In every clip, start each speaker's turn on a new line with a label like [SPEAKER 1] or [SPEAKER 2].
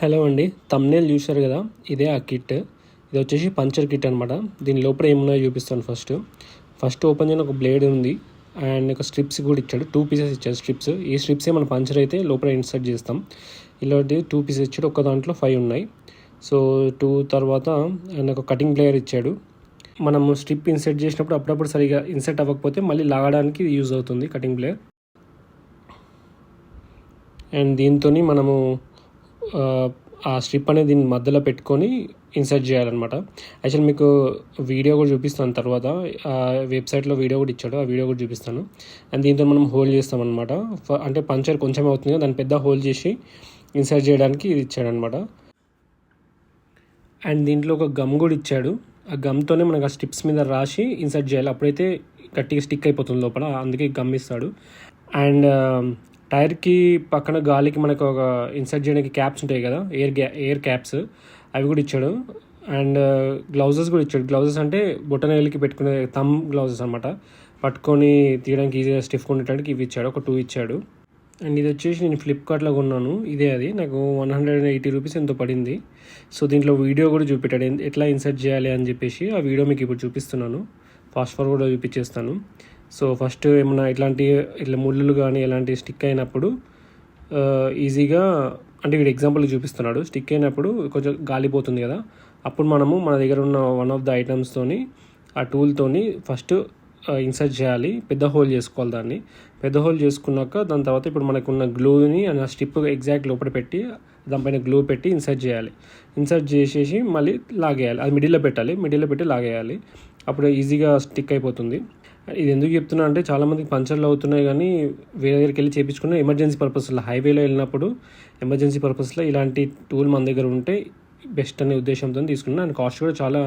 [SPEAKER 1] Hello అండి, thumbnail చూశారు కదా, ఇదే ఆ కిట్. ఇది వచ్చేసి పంచర్ కిట్ అనమాట. దీని లోపల ఏమున్నాయో చూపిస్తాను. ఫస్ట్ ఓపెన్ చేయని ఒక బ్లేడ్ ఉంది అండ్ ఒక స్ట్రిప్స్ కూడా ఇచ్చాడు. 2 పీసెస్ ఇచ్చాడు స్ట్రిప్స్. ఈ స్ట్రిప్సే మనం పంచర్ అయితే లోపల ఇన్సర్ట్ చేస్తాం. ఇలాంటి 2 పీసెస్ ఇచ్చాడు. ఒక దాంట్లో 5 ఉన్నాయి. సో 2 తర్వాత అండ్ ఒక కటింగ్ ప్లేయర్ ఇచ్చాడు. మనము స్ట్రిప్ ఇన్సర్ట్ చేసినప్పుడు అప్పుడప్పుడు సరిగా ఇన్సర్ట్ అవ్వకపోతే మళ్ళీ లాగడానికి యూజ్ అవుతుంది కటింగ్ ప్లేయర్. అండ్ దీంతో మనము ఆ స్ట్రిప్ అనేది దీన్ని మధ్యలో పెట్టుకొని ఇన్సర్ట్ చేయాలన్నమాట. యాక్చువల్ మీకు వీడియో కూడా చూపిస్తాను తర్వాత. వెబ్సైట్లో వీడియో కూడా ఇచ్చాడు, ఆ వీడియో కూడా చూపిస్తాను. అండ్ దీంతో మనం హోల్డ్ చేస్తామన్నమాట. అంటే పంచర్ కొంచెం అవుతుంది, దాన్ని పెద్ద హోల్డ్ చేసి ఇన్సర్ట్ చేయడానికి ఇది ఇచ్చాడనమాట. అండ్ దీంట్లో ఒక గమ్ కూడా ఇచ్చాడు. ఆ గమ్తోనే మనకు ఆ స్ట్రిప్స్ మీద రాసి ఇన్సర్ట్ చేయాలి. అప్పుడైతే గట్టిగా స్టిక్ అయిపోతుంది లోపల, అందుకే గమ్ ఇస్తాడు. అండ్ టైర్కి పక్కన గాలికి మనకు ఒక ఇన్సర్ట్ చేయడానికి క్యాప్స్ ఉంటాయి కదా, ఎయిర్ క్యాప్స్, అవి కూడా ఇచ్చాడు. అండ్ గ్లౌజెస్ కూడా ఇచ్చాడు. గ్లౌజెస్ అంటే బొటనవేలికి పెట్టుకునే థంబ్ గ్లౌజెస్ అనమాట. పట్టుకొని తీయడానికి ఈజీగా స్టిఫ్గా ఉండటానికి ఇవి ఇచ్చాడు. ఒక 2 ఇచ్చాడు. అండ్ ఇది వచ్చేసి నేను ఫ్లిప్కార్ట్లో కొన్నాను. ఇదే అది నాకు 180 రూపీస్ ఎంతో పడింది. సో దీంట్లో వీడియో కూడా చూపెట్టాడు ఎట్లా ఇన్సర్ట్ చేయాలి అని చెప్పేసి. ఆ వీడియో మీకు ఇప్పుడు చూపిస్తున్నాను. ఫాస్ట్ ఫార్వర్డ్ చూపించేస్తాను. సో ఫస్ట్ ఏమన్నా ఇట్లా ముళ్ళు కానీ ఎలాంటి స్టిక్ అయినప్పుడు ఈజీగా, అంటే వీడు ఎగ్జాంపుల్ చూపిస్తున్నాడు. స్టిక్ అయినప్పుడు కొంచెం గాలిపోతుంది కదా, అప్పుడు మనము మన దగ్గర ఉన్న వన్ ఆఫ్ ద ఐటమ్స్తోని ఆ టూల్తోని ఫస్ట్ ఇన్సర్ట్ చేయాలి. పెద్ద హోల్ చేసుకోవాలి దాన్ని. పెద్ద హోల్ చేసుకున్నాక దాని తర్వాత ఇప్పుడు మనకున్న గ్లూని ఆ స్టిప్ ఎగ్జాక్ట్ లోపల పెట్టి దానిపైన గ్లూ పెట్టి ఇన్సర్ట్ చేయాలి. ఇన్సర్ట్ చేసేసి మళ్ళీ లాగేయాలి. అది మిడిల్లో పెట్టాలి, మిడిల్లో పెట్టి లాగేయాలి. అప్పుడు ఈజీగా స్టిక్ అయిపోతుంది. ఇది ఎందుకు చెప్తున్నా అంటే చాలామందికి పంచర్లు అవుతున్నాయి, కానీ వేరే దగ్గరికి వెళ్ళి చేయించుకున్న ఎమర్జెన్సీ పర్పస్లో హైవేలో వెళ్ళినప్పుడు ఎమర్జెన్సీ పర్పస్లో ఇలాంటి టూల్ మన దగ్గర ఉంటే బెస్ట్ అనే ఉద్దేశంతో తీసుకున్నాను. అండ్ కాస్ట్ కూడా చాలా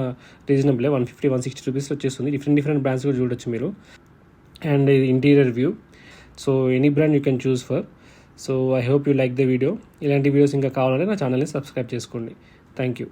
[SPEAKER 1] రీజనబుల్, 150-160 రూపీస్ వచ్చేస్తుంది. డిఫరెంట్ బ్రాండ్స్ కూడా చూడొచ్చు మీరు. అండ్ ఇది interior view. So any brand you can choose for. So I hope you like the video. ఇలాంటి వీడియోస్ ఇంకా కావాలంటే నా ఛానల్ని సబ్స్క్రైబ్ చేసుకోండి. Thank you.